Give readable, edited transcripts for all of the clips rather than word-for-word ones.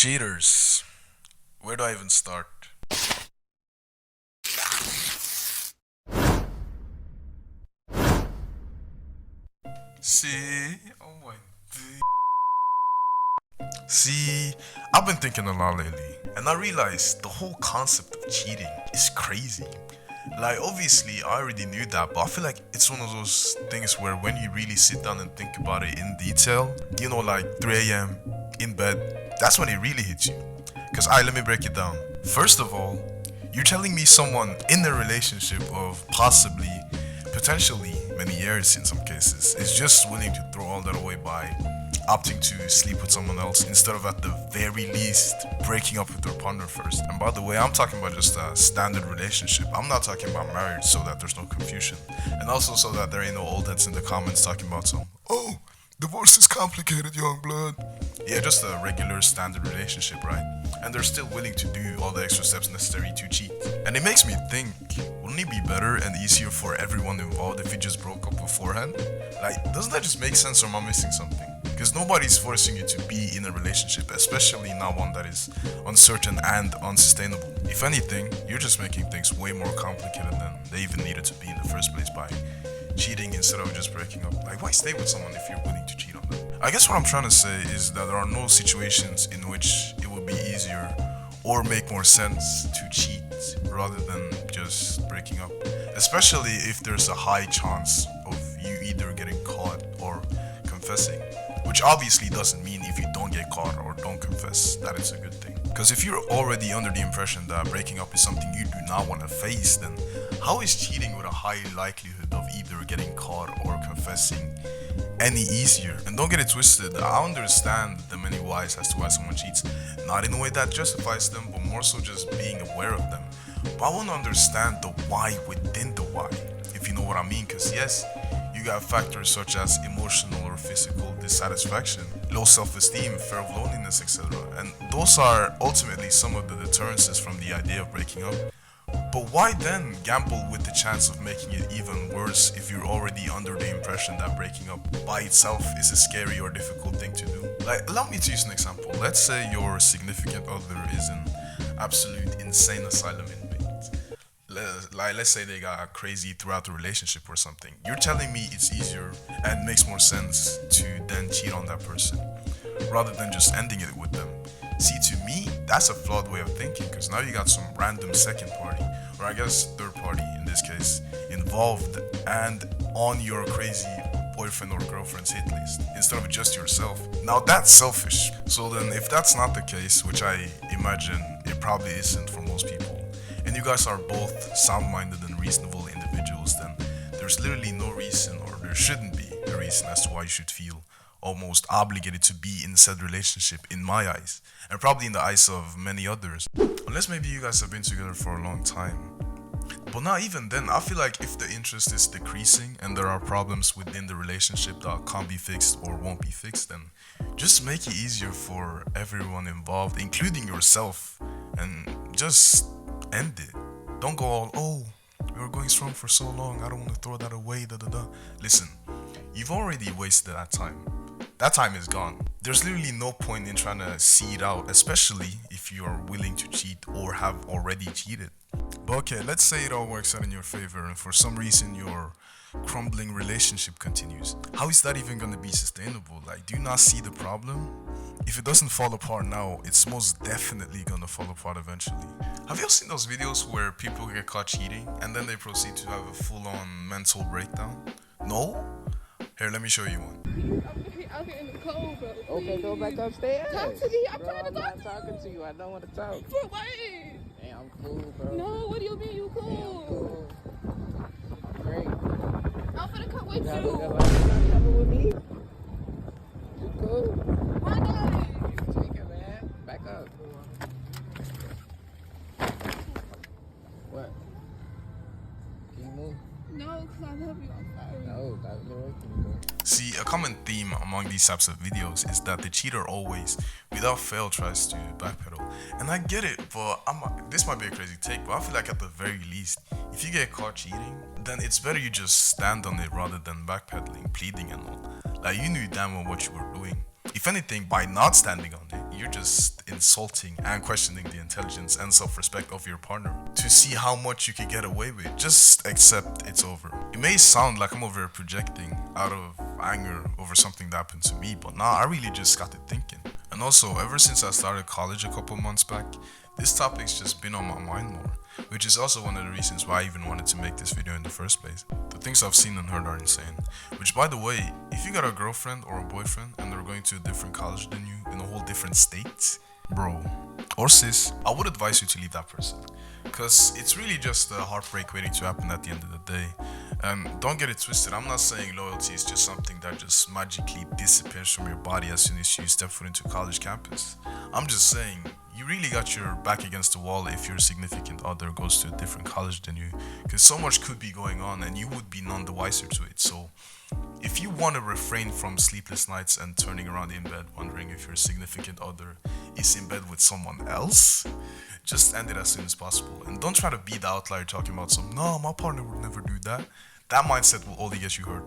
Cheaters. Where do I even start? See? Oh my d. See, I've been thinking a lot lately, and I realized the whole concept of cheating is crazy. Like, obviously, I already knew that, but I feel like it's one of those things where when you really sit down and think about it in detail, like 3 a.m. in bed, that's when it really hits you. Because, let me break it down. First of all, you're telling me someone in a relationship of possibly, potentially many years in some cases, is just willing to throw all that away by opting to sleep with someone else instead of at the very least breaking up with their partner first. And by the way, I'm talking about just a standard relationship. I'm not talking about marriage, so that there's no confusion. And also so that there ain't no old heads in the comments talking about oh, divorce is complicated, young blood. Yeah, just a regular standard relationship, right? And they're still willing to do all the extra steps necessary to cheat. And it makes me think, wouldn't it be better and easier for everyone involved if you just broke up beforehand? Like, doesn't that just make sense, or am I missing something? Because nobody's forcing you to be in a relationship, especially not one that is uncertain and unsustainable. If anything, you're just making things way more complicated than they even needed to be in the first place by cheating instead of just breaking up. Like, why stay with someone if you're willing to cheat on them? I guess what I'm trying to say is that there are no situations in which it would be easier or make more sense to cheat rather than just breaking up. Especially if there's a high chance of you either getting caught or confessing. Which obviously doesn't mean if you don't get caught or don't confess that it's a good thing. Because if you're already under the impression that breaking up is something you do not want to face, then how is cheating with a high likelihood of either getting caught or confessing any easier? And don't get it twisted, I understand the many whys as to why someone cheats, not in a way that justifies them, but more so just being aware of them. But I want to understand the why within the why, if you know what I mean, because yes, you got factors such as emotional or physical dissatisfaction, low self-esteem, fear of loneliness, etc. And those are ultimately some of the deterrences from the idea of breaking up. But why then gamble with the chance of making it even worse if you're already under the impression that breaking up by itself is a scary or difficult thing to do? Like, allow me to use an example. Let's say your significant other is an absolute insane asylum inmate. Let's say they got crazy throughout the relationship or something. You're telling me it's easier and makes more sense to then cheat on that person rather than just ending it with them. See, to me, that's a flawed way of thinking, because now you got some random second party, or I guess third party in this case, involved and on your crazy boyfriend or girlfriend's hit list instead of just yourself. Now that's selfish. So then if that's not the case, which I imagine it probably isn't for most people, and you guys are both sound-minded and reasonable individuals, then there's literally no reason, or there shouldn't be a reason as to why you should feel almost obligated to be in said relationship, in my eyes, and probably in the eyes of many others. Unless maybe you guys have been together for a long time. But not even then, I feel like if the interest is decreasing and there are problems within the relationship that can't be fixed or won't be fixed, then just make it easier for everyone involved, including yourself, and just end it. Don't go all, we were going strong for so long, I don't want to throw that away, Listen, you've already wasted that time. That time is gone. There's literally no point in trying to see it out, especially if you are willing to cheat or have already cheated. But okay, let's say it all works out in your favor and for some reason your crumbling relationship continues. How is that even going to be sustainable? Like, do you not see the problem? If it doesn't fall apart now, it's most definitely going to fall apart eventually. Have you all seen those videos where people get caught cheating and then they proceed to have a full-on mental breakdown? No? Here, let me show you one. I'm out here in the cold, bro. Please. Okay, go back upstairs. Talk to me. I'm Bro, trying to I'm talk not talking to you. I don't want to talk. for what? Hey, I'm cool, bro. No, what do you mean you Hey, I'm cool? cool. I'm great. I'm finna come with You not you. coming with me? You cool? Why not? You tweaking, man. Back up. What? Can you move? No, because I love you. I'm sorry. No, that's the right thing, bro. See, a common theme among these types of videos is that the cheater always, without fail, tries to backpedal. And I get it, but this might be a crazy take, but I feel like at the very least, if you get caught cheating, then it's better you just stand on it rather than backpedaling, pleading and all. Like, you knew damn well what you were doing. If anything, by not standing on it, you're just insulting and questioning the intelligence and self-respect of your partner to see how much you can get away with. Just accept it's over. It may sound like I'm over here projecting out of anger over something that happened to me, but nah, I really just got to thinking. And also, ever since I started college a couple months back, this topic's just been on my mind more, which is also one of the reasons why I even wanted to make this video in the first place. The things I've seen and heard are insane. Which, by the way, if you got a girlfriend or a boyfriend and they're going to a different college than you in a whole different state, bro, or sis, I would advise you to leave that person. Because it's really just a heartbreak waiting to happen at the end of the day. And don't get it twisted, I'm not saying loyalty is just something that just magically disappears from your body as soon as you step foot into college campus. I'm just saying, you really got your back against the wall if your significant other goes to a different college than you, because so much could be going on and you would be none the wiser to it. So if you want to refrain from sleepless nights and turning around in bed wondering if your significant other is in bed with someone else, just end it as soon as possible. And don't try to be the outlier talking about no, my partner would never do that. That mindset will only get you hurt.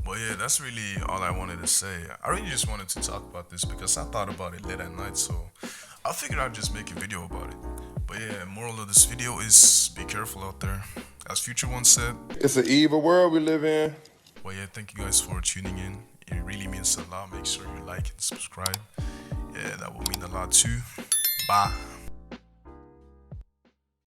But yeah, that's really all I wanted to say. I really just wanted to talk about this because I thought about it late at night, so I figured I'd just make a video about it. But yeah, moral of this video is be careful out there. As Future once said, it's an evil world we live in. But yeah, thank you guys for tuning in. It really means a lot. Make sure you like and subscribe. Yeah, that will mean a lot too. Bye.